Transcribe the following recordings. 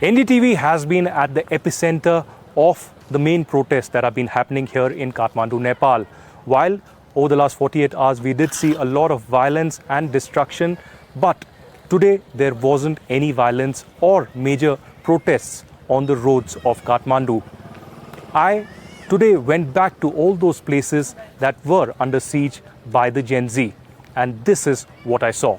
NDTV has been at the epicenter of the main protests that have been happening here in Kathmandu, Nepal. While over the last 48 hours, we did see a lot of violence and destruction, but today there wasn't any violence or major protests on the roads of Kathmandu. I today went back to all those places that were under siege by the Gen Z, and this is what I saw.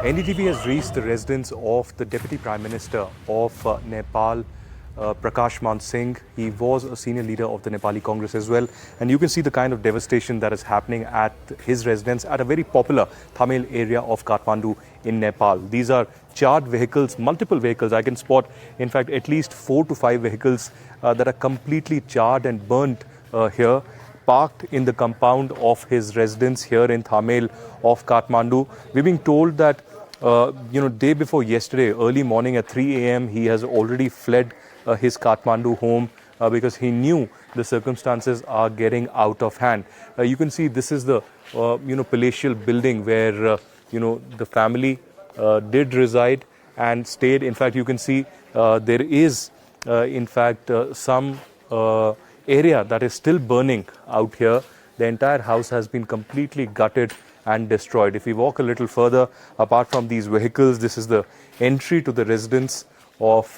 NDTV has reached the residence of the Deputy Prime Minister of Nepal, Prakash Man Singh. He was a senior leader of the Nepali Congress as well. And you can see the kind of devastation that is happening at his residence at a very popular Tamil area of Kathmandu in Nepal. These are charred vehicles, multiple vehicles. I can spot, in fact, at least 4 to 5 vehicles that are completely charred and burnt here, parked in the compound of his residence here in Tamil of Kathmandu. We're being told that, day before yesterday, early morning at 3 a.m., he has already fled his Kathmandu home because he knew the circumstances are getting out of hand. You can see this is the, palatial building where, the family did reside and stayed. In fact, you can see there is, some area that is still burning out here. The entire house has been completely gutted and destroyed. If we walk a little further, apart from these vehicles, this is the entry to the residence of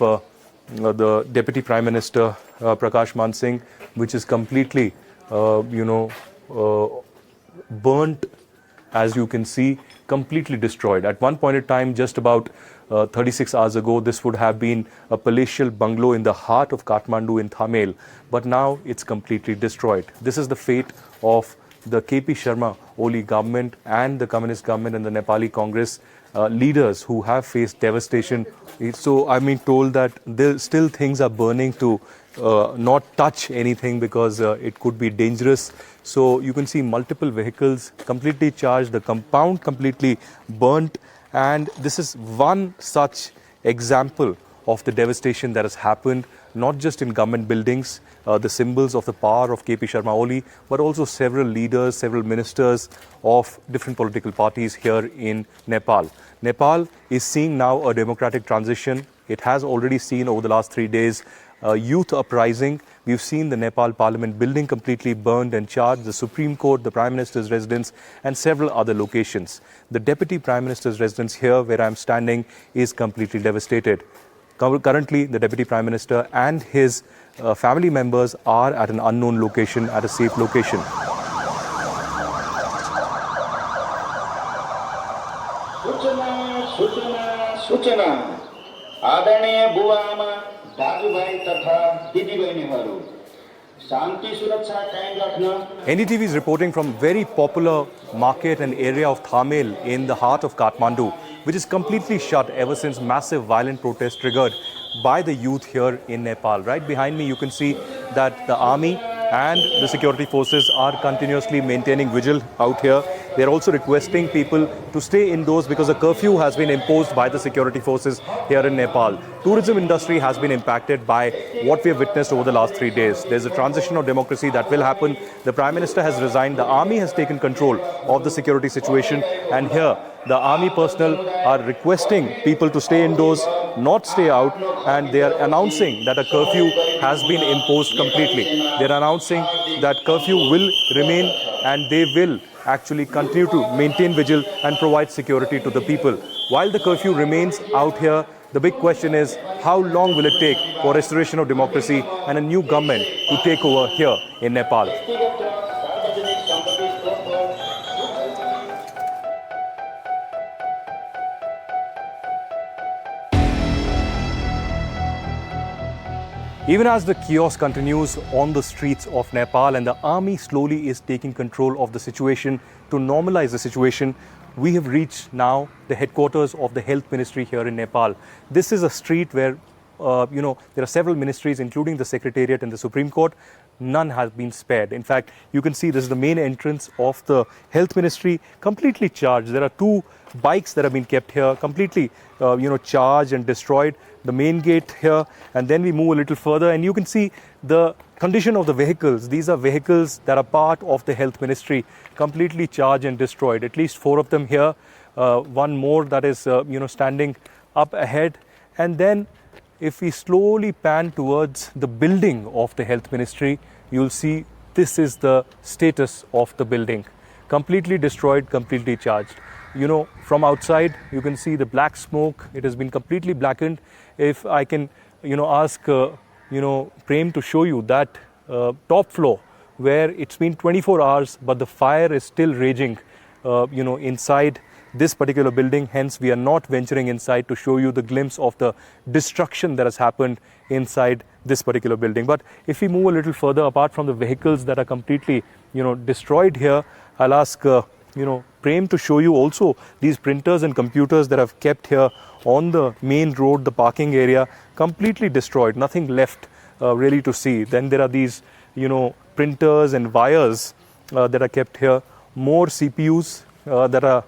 the Deputy Prime Minister Prakash Man Singh, which is completely, burnt, as you can see, completely destroyed. At one point in time, just about 36 hours ago, this would have been a palatial bungalow in the heart of Kathmandu in Tamil, but now it's completely destroyed. This is the fate of the KP Sharma Oli government and the Communist government and the Nepali Congress leaders who have faced devastation. So I'm being told that still things are burning to not touch anything because it could be dangerous. So you can see multiple vehicles completely charged, the compound completely burnt, and this is one such example of the devastation that has happened, not just in government buildings, the symbols of the power of KP Sharma Oli, but also several leaders, several ministers of different political parties here in Nepal. Nepal is seeing now a democratic transition. It has already seen over the last 3 days youth uprising. We've seen the Nepal Parliament building completely burned and charred, the Supreme Court, the Prime Minister's residence, and several other locations. The Deputy Prime Minister's residence here, where I'm standing, is completely devastated. Currently, the Deputy Prime Minister and his family members are at an unknown location, at a safe location. NDTV is reporting from very popular market and area of Tamil in the heart of Kathmandu, which is completely shut ever since massive violent protests triggered by the youth here in Nepal. Right behind me, you can see that the army and the security forces are continuously maintaining vigil out here. They're also requesting people to stay indoors because a curfew has been imposed by the security forces here in Nepal. Tourism industry has been impacted by what we have witnessed over the last 3 days. There's a transition of democracy that will happen. The Prime Minister has resigned. The army has taken control of the security situation. And here, the army personnel are requesting people to stay indoors, not stay out, and they are announcing that a curfew has been imposed completely. They're announcing that curfew will remain and they will actually continue to maintain vigil and provide security to the people. While the curfew remains out here, the big question is how long will it take for restoration of democracy and a new government to take over here in Nepal? Even as the chaos continues on the streets of Nepal and the army slowly is taking control of the situation to normalize the situation, we have reached now the headquarters of the Health Ministry here in Nepal. This is a street where, there are several ministries, including the Secretariat and the Supreme Court. None has been spared. In fact, you can see this is the main entrance of the Health Ministry, completely charged. There are 2 bikes that have been kept here, completely, charged and destroyed. The main gate here, and then we move a little further, and you can see the condition of the vehicles, these are vehicles that are part of the health ministry, completely charged and destroyed. At least 4 of them here, one more that is standing up ahead. And then if we slowly pan towards the building of the health ministry, you'll see this is the status of the building. Completely destroyed, completely charged. From outside, you can see the black smoke. It has been completely blackened. If I can, ask, Prem to show you that top floor where it's been 24 hours, but the fire is still raging, inside this particular building. Hence, we are not venturing inside to show you the glimpse of the destruction that has happened inside this particular building. But if we move a little further, apart from the vehicles that are completely, destroyed here, I'll ask, Prem to show you also these printers and computers that have kept here on the main road, the parking area, completely destroyed, nothing left really to see. Then there are these, printers and wires that are kept here, more CPUs that are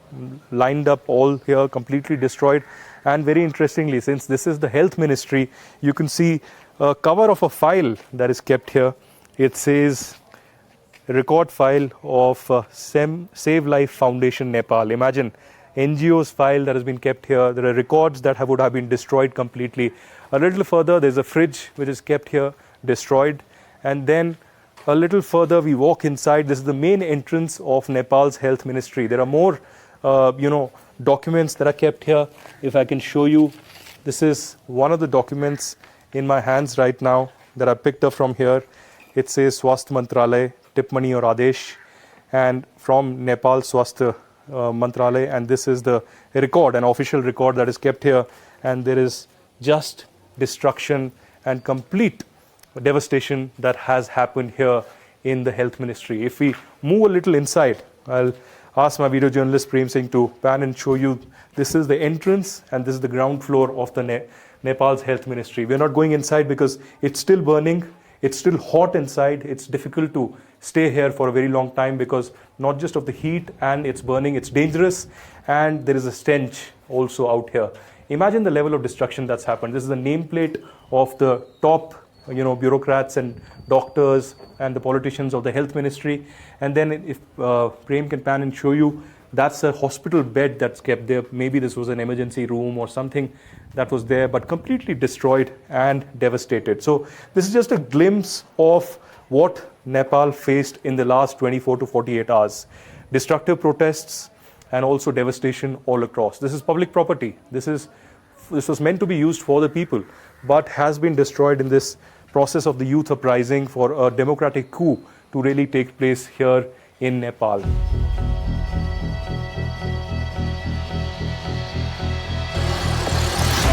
lined up all here, completely destroyed. And very interestingly, since this is the health ministry, you can see a cover of a file that is kept here. It says record file of Save Life Foundation Nepal. Imagine NGO's file that has been kept here. There are records that would have been destroyed completely. A little further, there's a fridge which is kept here, destroyed. And then a little further, we walk inside. This is the main entrance of Nepal's health ministry. There are more, documents that are kept here. If I can show you, this is one of the documents in my hands right now that I picked up from here. It says Swasthya Mantralay, Tipmani or Adesh, and from Nepal Swasthya Mantralay. And this is the record, an official record that is kept here. And there is just destruction and complete devastation that has happened here in the health ministry. If we move a little inside, I'll ask my video journalist Prem Singh to pan and show you. This is the entrance and this is the ground floor of the Nepal's health ministry. We're not going inside because it's still burning. It's still hot inside. It's difficult to stay here for a very long time because not just of the heat and it's burning, it's dangerous, and there is a stench also out here. Imagine the level of destruction that's happened. This is the nameplate of the top bureaucrats and doctors and the politicians of the health ministry. And then if Prem can pan and show you, that's a hospital bed that's kept there. Maybe this was an emergency room or something that was there, but completely destroyed and devastated. So this is just a glimpse of what Nepal faced in the last 24 to 48 hours. Destructive protests and also devastation all across. This is public property. This was meant to be used for the people, but has been destroyed in this process of the youth uprising for a democratic coup to really take place here in Nepal.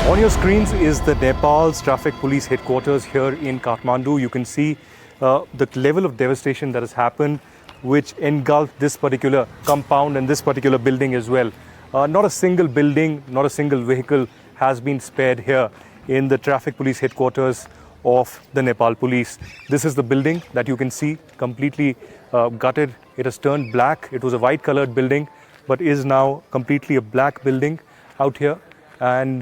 On your screens is the Nepal's traffic police headquarters here in Kathmandu. You can see the level of devastation that has happened, which engulfed this particular compound and this particular building as well. Not a single building, not a single vehicle has been spared here in the traffic police headquarters of the Nepal police. This is the building that you can see completely gutted. It has turned black. It was a white colored building, but is now completely a black building out here. And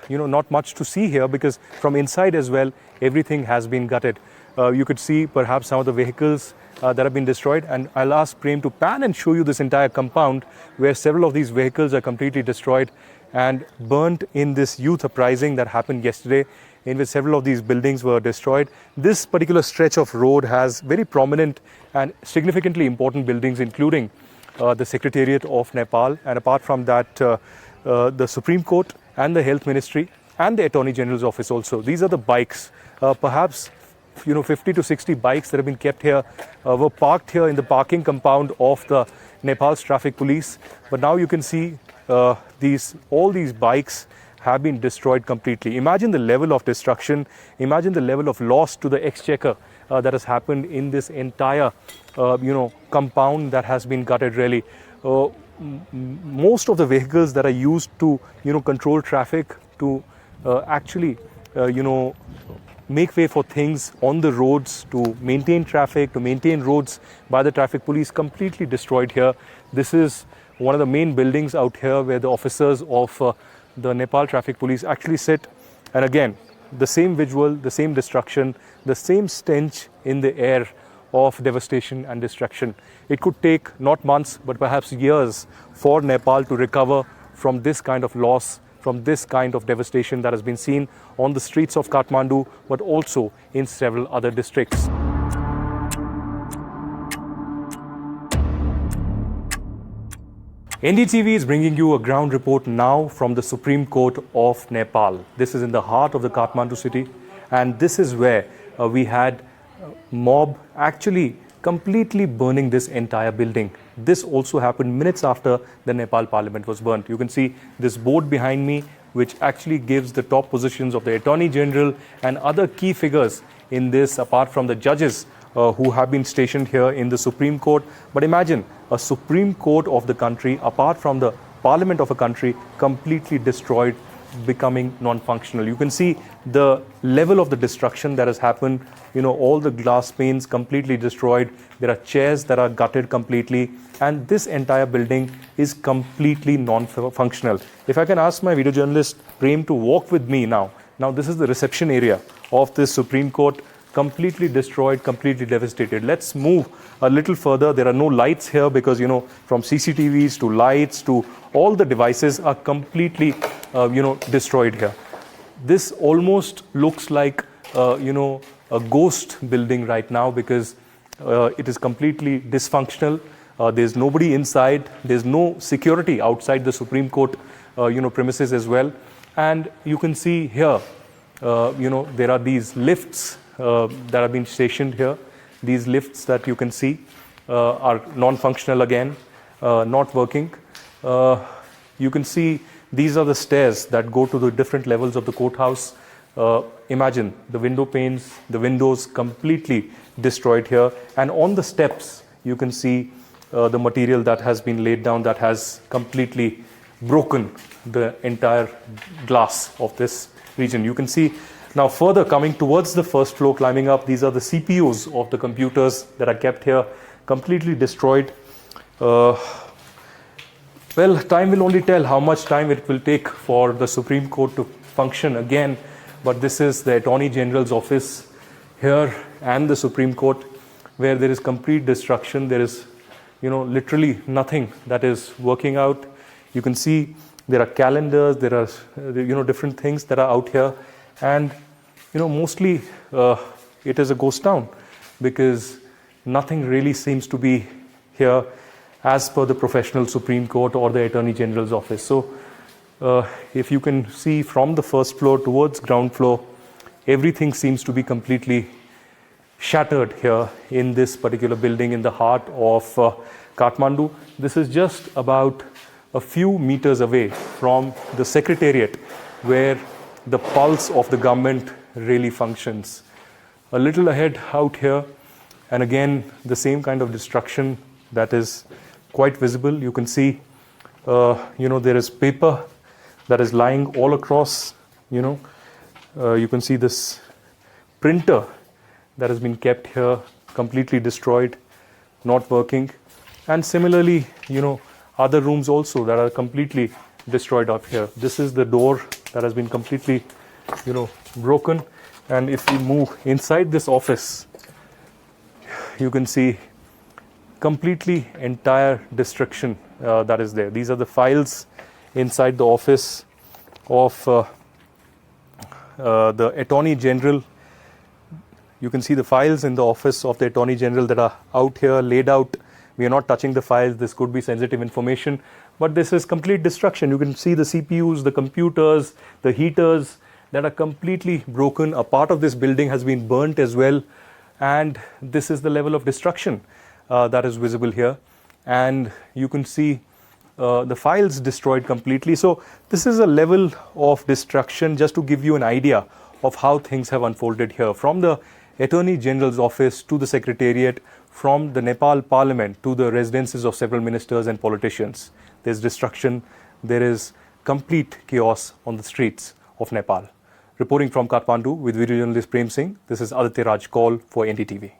not much to see here because from inside as well, everything has been gutted. You could see perhaps some of the vehicles that have been destroyed. And I'll ask Prem to pan and show you this entire compound where several of these vehicles are completely destroyed and burnt in this youth uprising that happened yesterday, in which several of these buildings were destroyed. This particular stretch of road has very prominent and significantly important buildings, including the Secretariat of Nepal. And apart from that, the Supreme Court and the Health Ministry and the Attorney General's office also. These are the bikes, perhaps 50 to 60 bikes that have been kept here, were parked here in the parking compound of the Nepal's traffic police. But now you can see all these bikes have been destroyed completely. Imagine the level of destruction. Imagine the level of loss to the exchequer that has happened in this entire, compound that has been gutted really. Most of the vehicles that are used to, control traffic, to actually, make way for things on the roads, to maintain traffic, to maintain roads by the traffic police, completely destroyed here. This is one of the main buildings out here where the officers of the Nepal traffic police actually sit. And again, the same visual, the same destruction, the same stench in the air of devastation and destruction. It could take not months, but perhaps years for Nepal to recover from this kind of loss, from this kind of devastation that has been seen on the streets of Kathmandu, but also in several other districts. NDTV is bringing you a ground report now from the Supreme Court of Nepal. This is in the heart of the Kathmandu city, and this is where we had a mob actually completely burning this entire building. This also happened minutes after the Nepal parliament was burnt. You can see this board behind me, which actually gives the top positions of the Attorney General and other key figures in this, apart from the judges who have been stationed here in the Supreme Court. But imagine a Supreme Court of the country, apart from the parliament of a country, completely destroyed, becoming non-functional. You can see the level of the destruction that has happened. You know, all the glass panes completely destroyed. There are chairs that are gutted completely, and this entire building is completely non-functional. If I can ask my video journalist Prem to walk with me now. Now this is the reception area of this Supreme Court, completely destroyed, completely devastated. Let's move a little further. There are no lights here because, you know, from CCTVs to lights to all the devices are completely, destroyed here. This almost looks like, a ghost building right now because it is completely dysfunctional. There's nobody inside. There's no security outside the Supreme Court, premises as well. And you can see here, there are these lifts that have been stationed here. These lifts that you can see are non-functional again, not working. You can see these are the stairs that go to the different levels of the courthouse. Imagine the window panes, the windows completely destroyed here. And on the steps, you can see the material that has been laid down that has completely broken the entire glass of this region. You can see now further coming towards the first floor, climbing up, these are the CPUs of the computers that are kept here, completely destroyed. Well, time will only tell how much time it will take for the Supreme Court to function again. But this is the Attorney General's office here and the Supreme Court, where there is complete destruction. There is, literally nothing that is working out. You can see there are calendars, there are, different things that are out here. And, mostly it is a ghost town because nothing really seems to be here as per the professional Supreme Court or the Attorney General's office. So if you can see from the first floor towards ground floor, everything seems to be completely shattered here in this particular building in the heart of Kathmandu. This is just about a few meters away from the Secretariat, where the pulse of the government really functions. A little ahead out here, and again the same kind of destruction that is quite visible. You can see there is paper that is lying all across. You can see this printer that has been kept here, completely destroyed, not working. And similarly, other rooms also that are completely destroyed up here. This is the door that has been completely, broken. And if we move inside this office, you can see completely entire destruction that is there. These are the files inside the office of the Attorney General. You can see the files in the office of the Attorney General that are out here, laid out. We are not touching the files. This could be sensitive information, but this is complete destruction. You can see the CPUs, the computers, the heaters that are completely broken. A part of this building has been burnt as well. And this is the level of destruction that is visible here. And you can see the files destroyed completely. So this is a level of destruction just to give you an idea of how things have unfolded here. From the Attorney General's office to the Secretariat, from the Nepal Parliament to the residences of several ministers and politicians. There's destruction. There is complete chaos on the streets of Nepal. Reporting from Kathmandu with video journalist Prem Singh, this is Aditya Raj Kaul for NDTV.